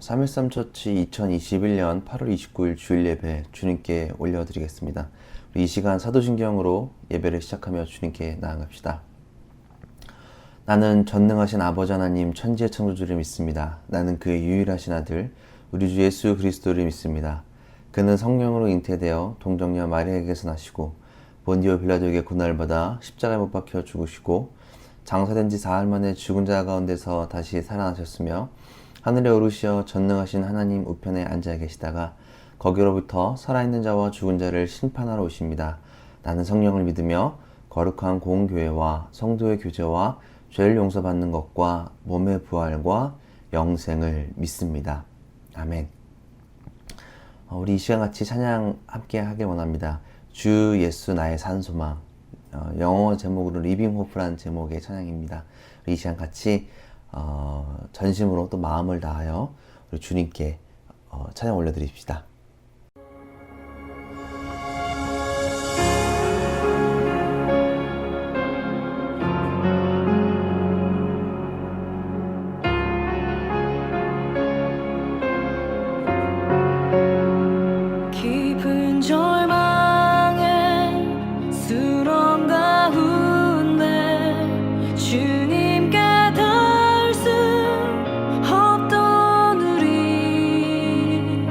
313처치 2021년 8월 29일 주일 예배 주님께 올려드리겠습니다. 이 시간 사도신경으로 예배를 시작하며 주님께 나아갑시다. 나는 전능하신 아버지 하나님 천지의 창조주를 믿습니다. 나는 그의 유일하신 아들 우리 주 예수 그리스도를 믿습니다. 그는 성령으로 잉태되어 동정녀 마리아에게서 나시고 본디오 빌라도에게 고난을 받아 십자가에 못 박혀 죽으시고 장사된 지 사흘 만에 죽은 자 가운데서 다시 살아나셨으며 하늘에 오르시어 전능하신 하나님 우편에 앉아 계시다가 거기로부터 살아있는 자와 죽은 자를 심판하러 오십니다. 나는 성령을 믿으며 거룩한 공교회와 성도의 교제와 죄를 용서받는 것과 몸의 부활과 영생을 믿습니다. 아멘. 우리 이 시간 같이 찬양 함께 하길 원합니다. 주 예수 나의 산소망. 영어 제목으로 리빙 호프라는 제목의 찬양입니다. 우리 이 시간 같이 전심으로 또 마음을 다하여 우리 주님께 찬양 올려드립시다. 깊은 절망에 수렁 가운데 주님께 닿을 수 없던 우리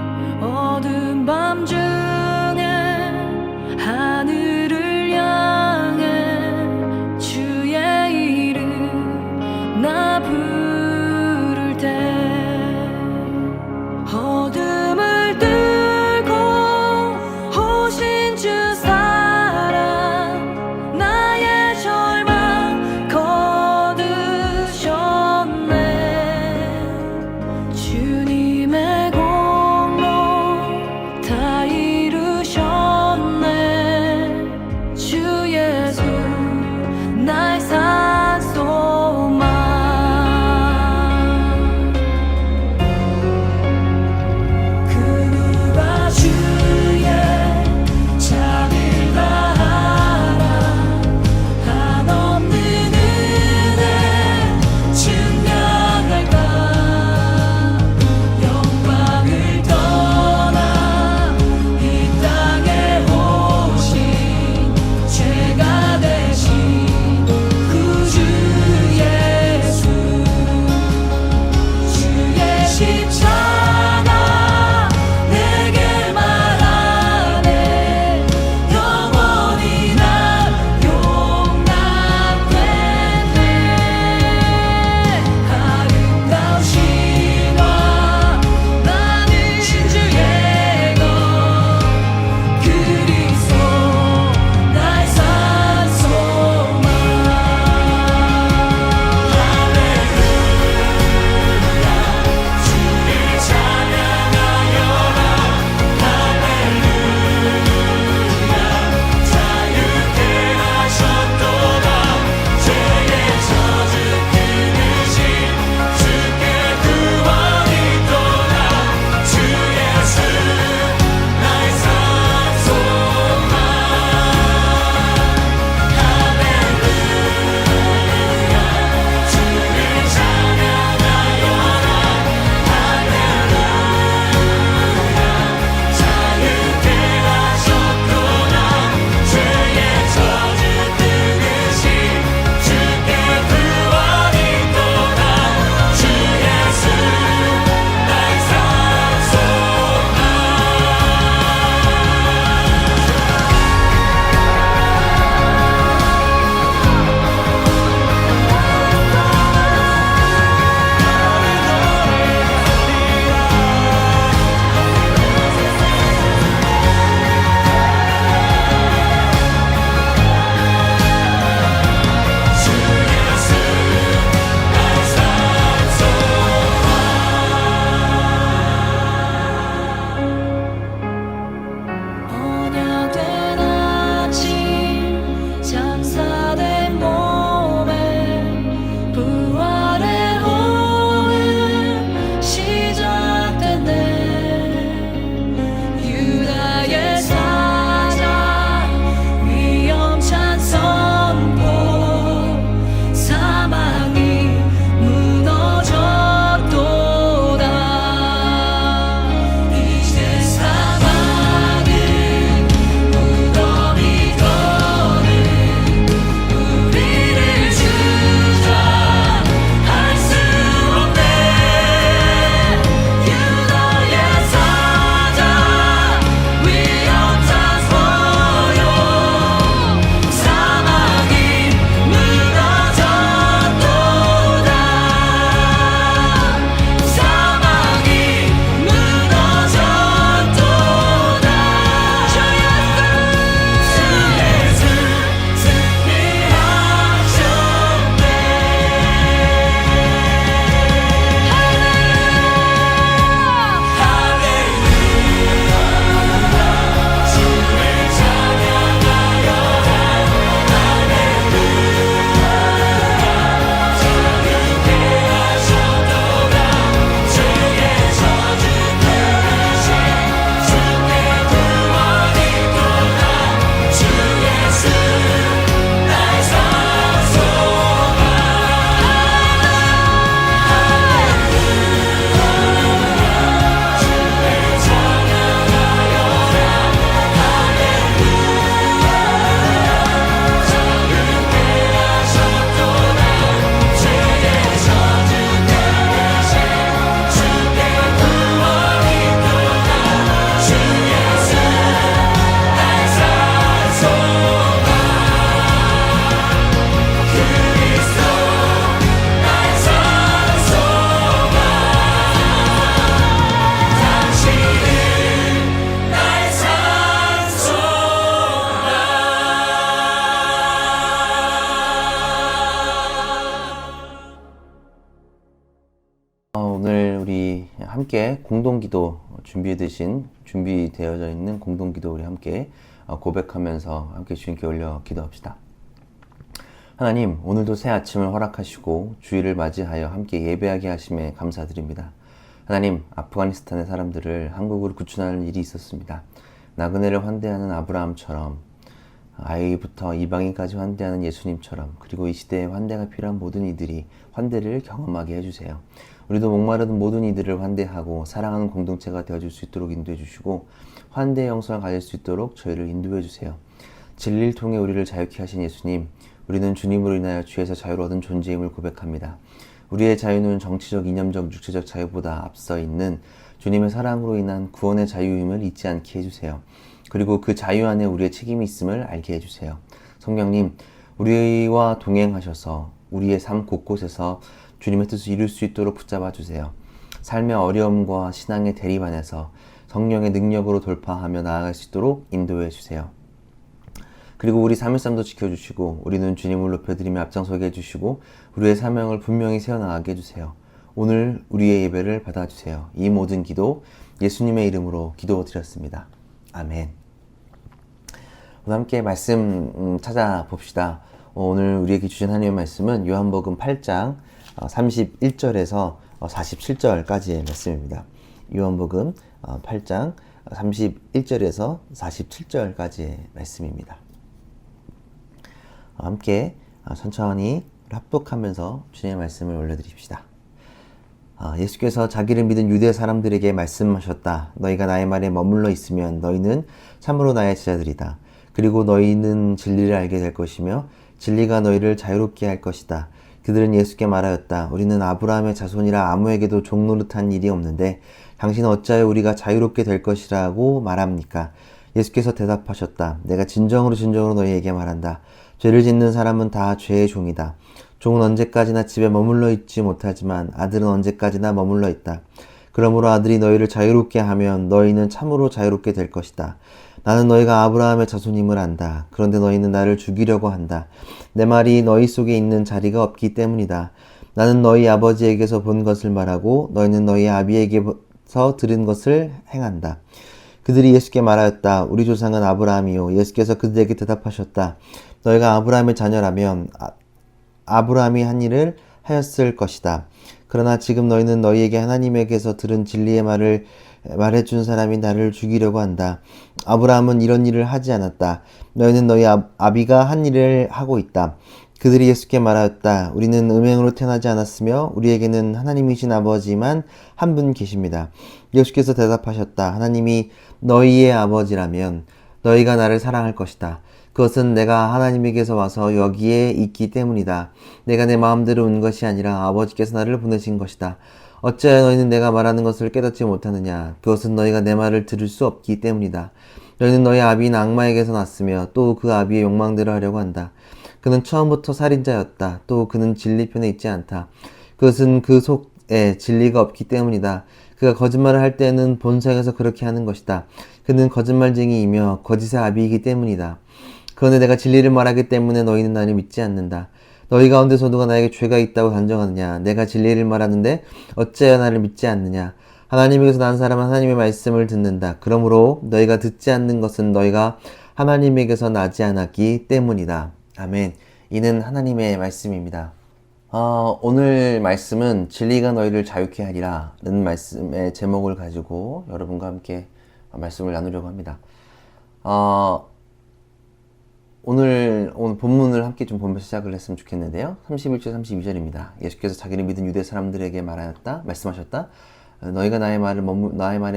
우리 함께 공동기도 준비되어져 있는 공동기도 우리 함께 고백하면서 함께 주님께 올려 기도합시다. 하나님, 오늘도 새 아침을 허락하시고 주일을 맞이하여 함께 예배하게 하심에 감사드립니다. 하나님, 아프가니스탄의 사람들을 한국으로 구출하는 일이 있었습니다. 나그네를 환대하는 아브라함처럼, 아이부터 이방인까지 환대하는 예수님처럼, 그리고 이 시대에 환대가 필요한 모든 이들이 환대를 경험하게 해주세요. 우리도 목마르던 모든 이들을 환대하고 사랑하는 공동체가 되어줄 수 있도록 인도해 주시고, 환대의 영성을 가질 수 있도록 저희를 인도해 주세요. 진리를 통해 우리를 자유케 하신 예수님, 우리는 주님으로 인하여 죄에서 자유를 얻은 존재임을 고백합니다. 우리의 자유는 정치적, 이념적, 육체적 자유보다 앞서 있는 주님의 사랑으로 인한 구원의 자유임을 잊지 않게 해주세요. 그리고 그 자유 안에 우리의 책임이 있음을 알게 해주세요. 성령님, 우리와 동행하셔서 우리의 삶 곳곳에서 주님의 뜻을 이룰 수 있도록 붙잡아 주세요. 삶의 어려움과 신앙의 대립 안에서 성령의 능력으로 돌파하며 나아갈 수 있도록 인도해 주세요. 그리고 우리 삶의 삶도 지켜주시고, 우리는 주님을 높여드리며 앞장서게 해주시고, 우리의 사명을 분명히 세워나가게 해주세요. 오늘 우리의 예배를 받아주세요. 이 모든 기도 예수님의 이름으로 기도드렸습니다. 아멘. 오늘 함께 말씀 찾아봅시다. 오늘 우리에게 주신 하나님의 말씀은 요한복음 8장 31절에서 47절까지의 말씀입니다. 요한복음 8장 31절에서 47절까지의 말씀입니다. 함께 천천히 합독하면서 주님의 말씀을 올려드립시다. 예수께서 자기를 믿은 유대 사람들에게 말씀하셨다. 너희가 나의 말에 머물러 있으면 너희는 참으로 나의 제자들이다. 그리고 너희는 진리를 알게 될 것이며 진리가 너희를 자유롭게 할 것이다. 그들은 예수께 말하였다. 우리는 아브라함의 자손이라 아무에게도 종노릇한 일이 없는데 당신은 어찌하여 우리가 자유롭게 될 것이라고 말합니까? 예수께서 대답하셨다. 내가 진정으로 너희에게 말한다. 죄를 짓는 사람은 다 죄의 종이다. 종은 언제까지나 집에 머물러 있지 못하지만 아들은 언제까지나 머물러 있다. 그러므로 아들이 너희를 자유롭게 하면 너희는 참으로 자유롭게 될 것이다. 나는 너희가 아브라함의 자손임을 안다. 그런데 너희는 나를 죽이려고 한다. 내 말이 너희 속에 있는 자리가 없기 때문이다. 나는 너희 아버지에게서 본 것을 말하고 너희는 너희 아비에게서 들은 것을 행한다. 그들이 예수께 말하였다. 우리 조상은 아브라함이요. 예수께서 그들에게 대답하셨다. 너희가 아브라함의 자녀라면 아브라함이 한 일을 하였을 것이다. 그러나 지금 너희는 너희에게 하나님에게서 들은 진리의 말을 말해준 사람이 나를 죽이려고 한다. 아브라함은 이런 일을 하지 않았다. 너희는 너희 아비가 한 일을 하고 있다. 그들이 예수께 말하였다. 우리는 음행으로 태어나지 않았으며 우리에게는 하나님이신 아버지만 한 분 계십니다. 예수께서 대답하셨다. 하나님이 너희의 아버지라면 너희가 나를 사랑할 것이다. 그것은 내가 하나님에게서 와서 여기에 있기 때문이다. 내가 내 마음대로 온 것이 아니라 아버지께서 나를 보내신 것이다. 어찌하여 너희는 내가 말하는 것을 깨닫지 못하느냐? 그것은 너희가 내 말을 들을 수 없기 때문이다. 너희는 너희 아비인 악마에게서 났으며 또 그 아비의 욕망대로 하려고 한다. 그는 처음부터 살인자였다. 또 그는 진리 편에 있지 않다. 그것은 그 속에 진리가 없기 때문이다. 그가 거짓말을 할 때는 본성에서 그렇게 하는 것이다. 그는 거짓말쟁이이며 거짓의 아비이기 때문이다. 그런데 내가 진리를 말하기 때문에 너희는 나를 믿지 않는다. 너희 가운데서 누가 나에게 죄가 있다고 단정하느냐? 내가 진리를 말하는데 어찌하여 나를 믿지 않느냐? 하나님에게서 난 사람은 하나님의 말씀을 듣는다. 그러므로 너희가 듣지 않는 것은 너희가 하나님에게서 나지 않았기 때문이다. 아멘. 이는 하나님의 말씀입니다. 오늘 말씀은 진리가 너희를 자유케 하리라 는 말씀의 제목을 가지고 여러분과 함께 말씀을 나누려고 합니다. 오늘 본문을 함께 좀 보면서 시작을 했으면 좋겠는데요. 31절 32절입니다. 예수께서 자기를 믿은 유대 사람들에게 말씀하셨다. 너희가 나의 말에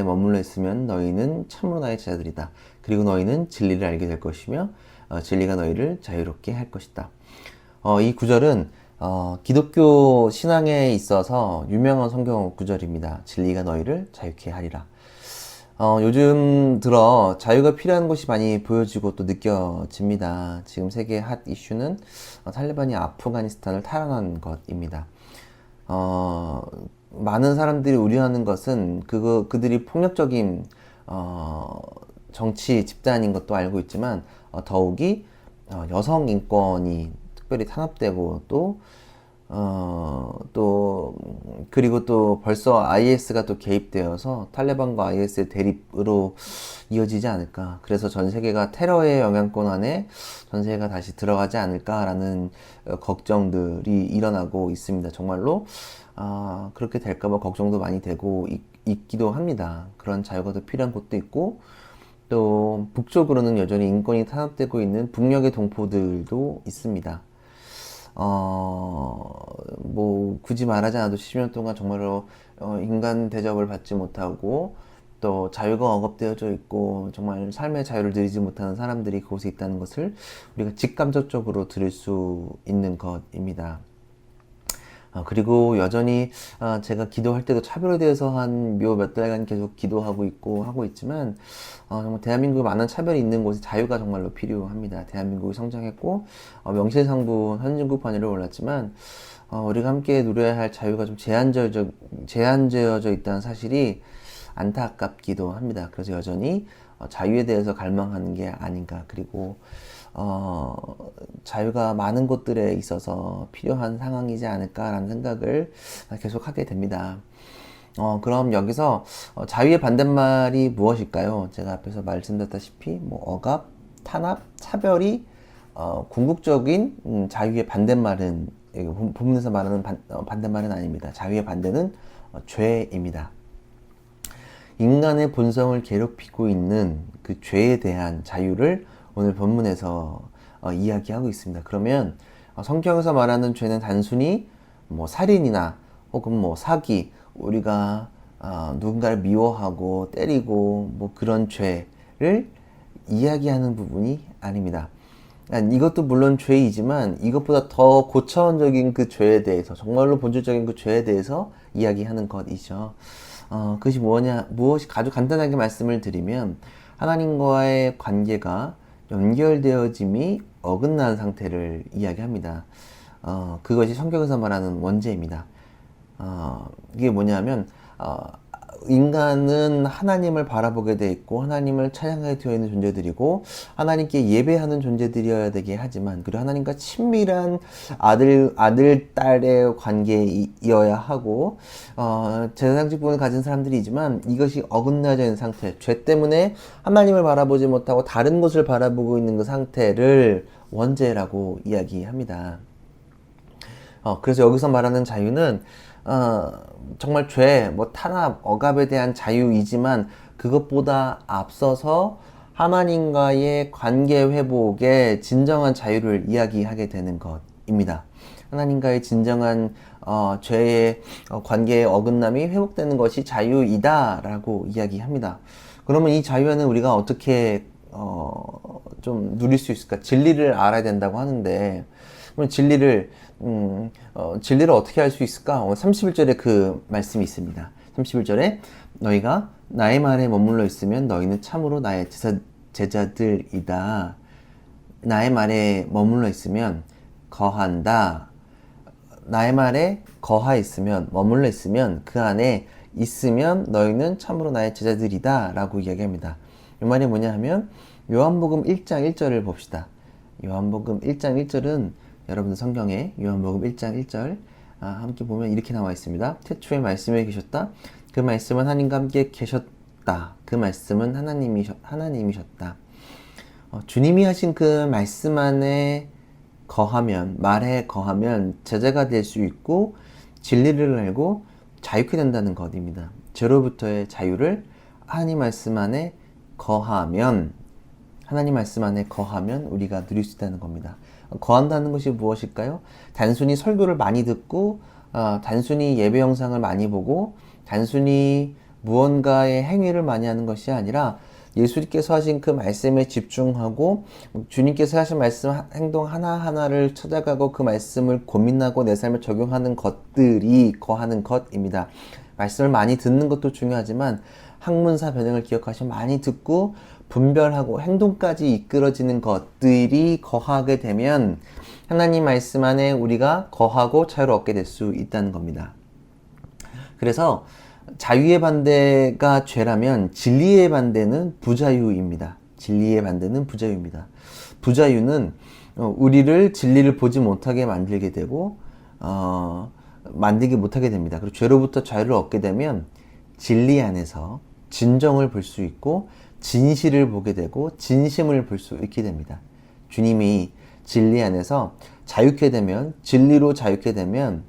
머물러 있으면 너희는 참으로 나의 제자들이다. 그리고 너희는 진리를 알게 될 것이며 진리가 너희를 자유롭게 할 것이다. 이 구절은 기독교 신앙에 있어서 유명한 성경 구절입니다. 진리가 너희를 자유케 하리라. 요즘 들어 자유가 필요한 것이 많이 보여지고 또 느껴집니다. 지금 세계 핫 이슈는 탈레반이 아프가니스탄을 탈환한 것입니다. 많은 사람들이 우려하는 것은 그들이 폭력적인 정치 집단인 것도 알고 있지만 더욱이 여성 인권이 특별히 탄압되고 또 또 그리고 또 벌써 IS가 또 개입되어서 탈레반과 IS의 대립으로 이어지지 않을까. 그래서 전 세계가 테러의 영향권 안에 전 세계가 다시 들어가지 않을까라는 걱정들이 일어나고 있습니다. 정말로 그렇게 될까봐 걱정도 많이 되고 있기도 합니다. 그런 자유가 더 필요한 곳도 있고, 또 북쪽으로는 여전히 인권이 탄압되고 있는 북녘의 동포들도 있습니다. 뭐 굳이 말하지 않아도 10년 동안 정말로 인간 대접을 받지 못하고 또 자유가 억압되어져 있고 정말 삶의 자유를 누리지 못하는 사람들이 그곳에 있다는 것을 우리가 직감적으로 들을 수 있는 것입니다. 그리고 여전히 제가 기도할 때도 차별에 대해서 한 몇 달간 계속 기도하고 있고 하고 있지만 정말 대한민국에 많은 차별이 있는 곳에 자유가 정말로 필요합니다. 대한민국이 성장했고 명실상부 선진국 반열에 올랐지만 우리가 함께 누려야 할 자유가 좀 제한되어져 있다는 사실이 안타깝기도 합니다. 그래서 여전히 자유에 대해서 갈망하는 게 아닌가. 그리고 자유가 많은 곳들에 있어서 필요한 상황이지 않을까라는 생각을 계속 하게 됩니다. 그럼 여기서 자유의 반대말이 무엇일까요? 제가 앞에서 말씀드렸다시피 뭐 억압, 탄압, 차별이 궁극적인 자유의 반대말은 본문에서 말하는 반대말은 아닙니다. 자유의 반대는 죄입니다. 인간의 본성을 괴롭히고 있는 그 죄에 대한 자유를 오늘 본문에서 이야기하고 있습니다. 그러면 성경에서 말하는 죄는 단순히 뭐 살인이나 혹은 뭐 사기, 우리가 누군가를 미워하고 때리고 뭐 그런 죄를 이야기하는 부분이 아닙니다. 이것도 물론 죄이지만 이것보다 더 고차원적인 그 죄에 대해서, 정말로 본질적인 그 죄에 대해서 이야기하는 것이죠. 그것이 무엇이 아주 간단하게 말씀을 드리면 하나님과의 관계가 연결되어짐이 어긋난 상태를 이야기합니다. 그것이 성경에서 말하는 원죄입니다. 이게 뭐냐면 인간은 하나님을 바라보게 돼 있고 하나님을 찬양하게 되어 있는 존재들이고 하나님께 예배하는 존재들이어야 되게 하지만, 그리고 하나님과 친밀한 아들 딸의 관계이어야 하고 제사장 직분을 가진 사람들이지만 이것이 어긋나져 있는 상태, 죄 때문에 하나님을 바라보지 못하고 다른 곳을 바라보고 있는 그 상태를 원죄라고 이야기합니다. 그래서 여기서 말하는 자유는 정말 죄, 뭐 탄압, 억압에 대한 자유이지만 그것보다 앞서서 하나님과의 관계 회복의 진정한 자유를 이야기하게 되는 것입니다. 하나님과의 진정한 죄의 관계의 어긋남이 회복되는 것이 자유이다라고 이야기합니다. 그러면 이 자유는 우리가 어떻게 좀 누릴 수 있을까? 진리를 알아야 된다고 하는데, 그럼 진리를 어떻게 할 수 있을까? 31절에 그 말씀이 있습니다. 31절에 너희가 나의 말에 머물러 있으면 너희는 참으로 나의 제자들이다. 나의 말에 머물러 있으면 거한다. 나의 말에 거하 있으면, 머물러 있으면, 그 안에 있으면 너희는 참으로 나의 제자들이다 라고 이야기합니다. 이 말이 뭐냐 하면 요한복음 1장 1절을 봅시다. 요한복음 1장 1절은 여러분들 성경에 요한복음 1장 1절 함께 보면 이렇게 나와 있습니다. 태초에 말씀에 계셨다. 그 말씀은 하나님과 함께 계셨다. 그 말씀은 하나님이셨다. 주님이 하신 그 말씀 안에 거하면, 말에 거하면 제자가 될 수 있고 진리를 알고 자유케 된다는 것입니다. 죄로부터의 자유를 하나님 말씀 안에 거하면 우리가 누릴 수 있다는 겁니다. 거한다는 것이 무엇일까요? 단순히 설교를 많이 듣고 단순히 예배 영상을 많이 보고 단순히 무언가의 행위를 많이 하는 것이 아니라 예수님께서 하신 그 말씀에 집중하고 주님께서 하신 말씀, 행동 하나하나를 찾아가고 그 말씀을 고민하고 내 삶에 적용하는 것들이 거하는 것입니다. 말씀을 많이 듣는 것도 중요하지만 학문사 변형을 기억하시면 많이 듣고 분별하고 행동까지 이끌어지는 것들이 거하게 되면 하나님 말씀 안에 우리가 거하고 자유를 얻게 될 수 있다는 겁니다. 그래서 자유의 반대가 죄라면 진리의 반대는 부자유입니다. 진리의 반대는 부자유입니다. 부자유는 우리를 진리를 보지 못하게 만들게 되고 만들지 못하게 됩니다. 그리고 죄로부터 자유를 얻게 되면 진리 안에서 진정을 볼 수 있고 진실을 보게 되고 진심을 볼 수 있게 됩니다. 주님이 진리 안에서 자유케 되면, 진리로 자유케 되면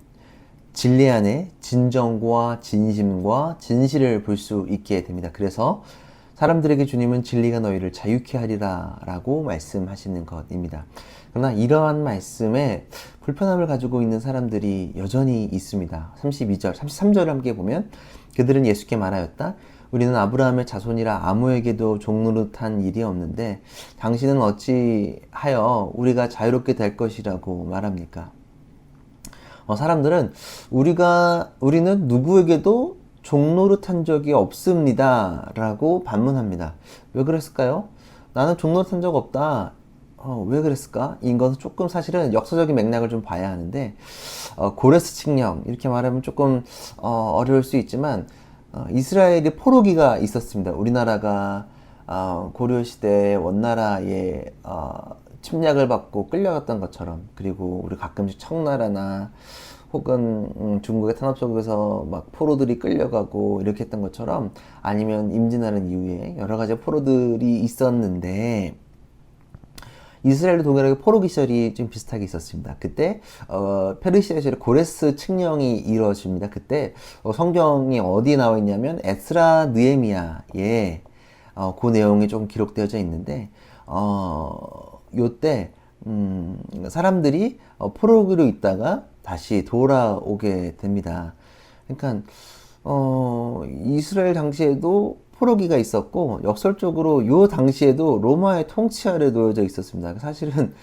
진리 안에 진정과 진심과 진실을 볼 수 있게 됩니다. 그래서 사람들에게 주님은 진리가 너희를 자유케 하리라 라고 말씀하시는 것입니다. 그러나 이러한 말씀에 불편함을 가지고 있는 사람들이 여전히 있습니다. 32절, 33절을 함께 보면 그들은 예수께 말하였다. 우리는 아브라함의 자손이라 아무에게도 종노릇한 일이 없는데 당신은 어찌하여 우리가 자유롭게 될 것이라고 말합니까? 사람들은 우리는 누구에게도 종노릇한 적이 없습니다 라고 반문합니다. 왜 그랬을까요? 나는 종노릇한 적 없다. 왜 그랬을까? 이것은 조금 사실은 역사적인 맥락을 좀 봐야 하는데 고레스 칙령 이렇게 말하면 조금 어려울 수 있지만 이스라엘이 포로기가 있었습니다. 우리나라가 고려시대 원나라에 침략을 받고 끌려갔던 것처럼, 그리고 우리 가끔씩 청나라나 혹은 중국의 탄압 속에서 막 포로들이 끌려가고 이렇게 했던 것처럼, 아니면 임진왜란 이후에 여러 가지 포로들이 있었는데 이스라엘도 동일하게 포로기 시절이 좀 비슷하게 있었습니다. 그때 페르시아 시절에 고레스 칙령이 이루어집니다. 그때 성경이 어디에 나와 있냐면 에스라 느헤미야에 그 내용이 좀 기록되어져 있는데 요때 사람들이 포로기로 있다가 다시 돌아오게 됩니다. 그러니까 이스라엘 당시에도 포로기가 있었고 역설적으로 요 당시에도 로마의 통치 아래 놓여져 있었습니다. 사실은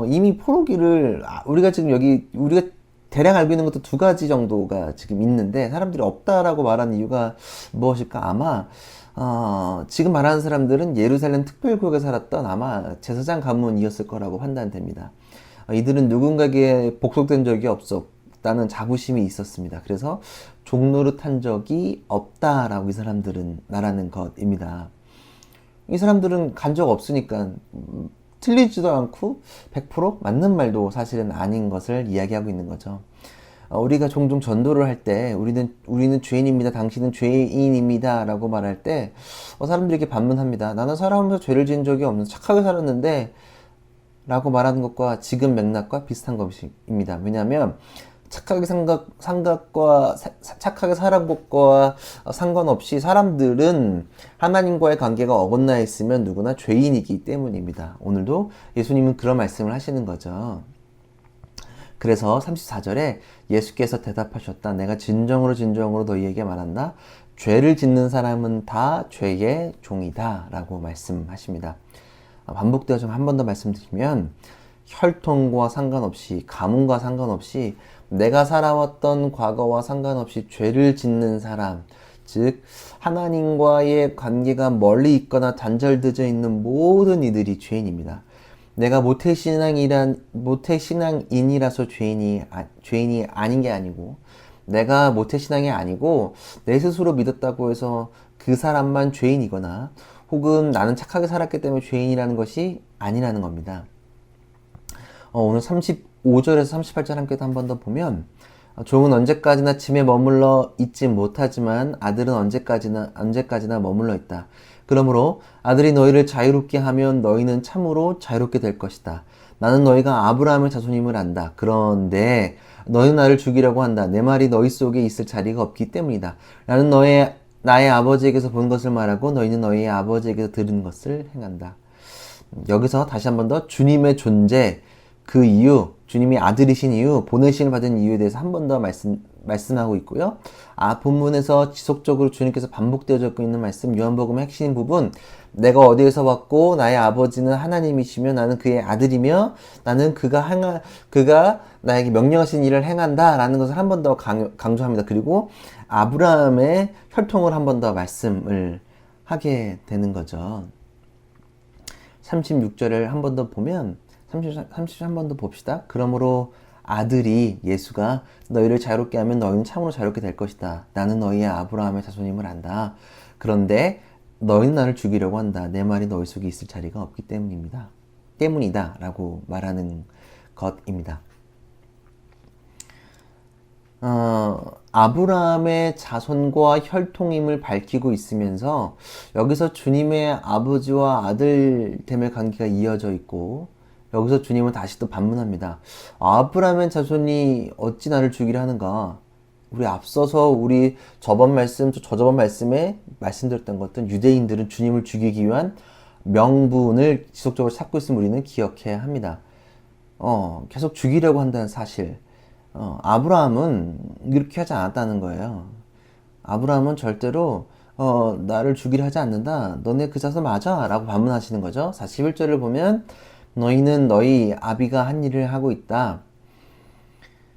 이미 포로기를 우리가 지금 우리가 대략 알고 있는 것도 두 가지 정도가 지금 있는데 사람들이 없다라고 말하는 이유가 무엇일까? 아마 지금 말하는 사람들은 예루살렘 특별구역에 살았던 아마 제사장 가문이었을 거라고 판단됩니다. 이들은 누군가에게 복속된 적이 없었다는 자부심이 있었습니다. 그래서 종노릇한 적이 없다라고 이 사람들은 말하는 것입니다. 이 사람들은 간 적 없으니까 틀리지도 않고 100% 맞는 말도 사실은 아닌 것을 이야기하고 있는 거죠. 우리가 종종 전도를 할 때 우리는 죄인입니다. 당신은 죄인입니다. 라고 말할 때 사람들이 이렇게 반문합니다. 나는 살아오면서 죄를 지은 적이 없는 착하게 살았는데 라고 말하는 것과 지금 맥락과 비슷한 것입니다. 왜냐하면 착하게 착하게 살아온 것과 상관없이 사람들은 하나님과의 관계가 어긋나 있으면 누구나 죄인이기 때문입니다. 오늘도 예수님은 그런 말씀을 하시는 거죠. 그래서 34절에 예수께서 대답하셨다. 내가 진정으로 너희에게 말한다. 죄를 짓는 사람은 다 죄의 종이다 라고 말씀하십니다. 반복되어 좀 한 번 더 말씀드리면 혈통과 상관없이, 가문과 상관없이, 내가 살아왔던 과거와 상관없이 죄를 짓는 사람, 즉 하나님과의 관계가 멀리 있거나 단절되어 있는 모든 이들이 죄인입니다. 내가 모태신앙인이라서 죄인이 아닌 게 아니고, 내가 모태신앙이 아니고 내 스스로 믿었다고 해서 그 사람만 죄인이거나 혹은 나는 착하게 살았기 때문에 죄인이라는 것이 아니라는 겁니다. 오늘 35절에서 38절 함께 한 번 더 보면 종은 언제까지나 짐에 머물러 있지 못하지만 아들은 언제까지나 머물러 있다. 그러므로 아들이 너희를 자유롭게 하면 너희는 참으로 자유롭게 될 것이다. 나는 너희가 아브라함의 자손임을 안다. 그런데 너희는 나를 죽이려고 한다. 내 말이 너희 속에 있을 자리가 없기 때문이다. 나는 나의 아버지에게서 본 것을 말하고 너희는 너희의 아버지에게서 들은 것을 행한다. 여기서 다시 한 번 더 주님의 존재, 그 이유, 주님이 아들이신 이유, 보내심을 받은 이유에 대해서 한 번 더 말씀하고 있고요. 본문에서 지속적으로 주님께서 반복되어져 있는 말씀, 요한복음의 핵심 부분, 내가 어디에서 왔고 나의 아버지는 하나님이시며 나는 그의 아들이며 나는 그가 나에게 명령하신 일을 행한다 라는 것을 한 번 더 강조합니다. 그리고 아브라함의 혈통을 한 번 더 말씀을 하게 되는 거죠. 36절을 한 번 더 보면 30절 한 번 더 봅시다. 그러므로 아들이 예수가 너희를 자유롭게 하면 너희는 참으로 자유롭게 될 것이다. 나는 너희의 아브라함의 자손임을 안다. 그런데 너희는 나를 죽이려고 한다. 내 말이 너희 속에 있을 자리가 없기 때문이다 라고 말하는 것입니다. 아브라함의 자손과 혈통임을 밝히고 있으면서 여기서 주님의 아버지와 아들됨의 관계가 이어져 있고 여기서 주님은 다시 또 반문합니다. 아브라함의 자손이 어찌 나를 죽이려 하는가? 우리 앞서서 우리 저번 말씀, 저저번 말씀에 말씀드렸던 것들 유대인들은 주님을 죽이기 위한 명분을 지속적으로 찾고 있음을 우리는 기억해야 합니다. 계속 죽이려고 한다는 사실. 아브라함은 이렇게 하지 않았다는 거예요. 아브라함은 절대로 나를 죽이려 하지 않는다. 너네 그 자손 맞아 라고 반문하시는 거죠. 41절을 보면 너희는 너희 아비가 한 일을 하고 있다.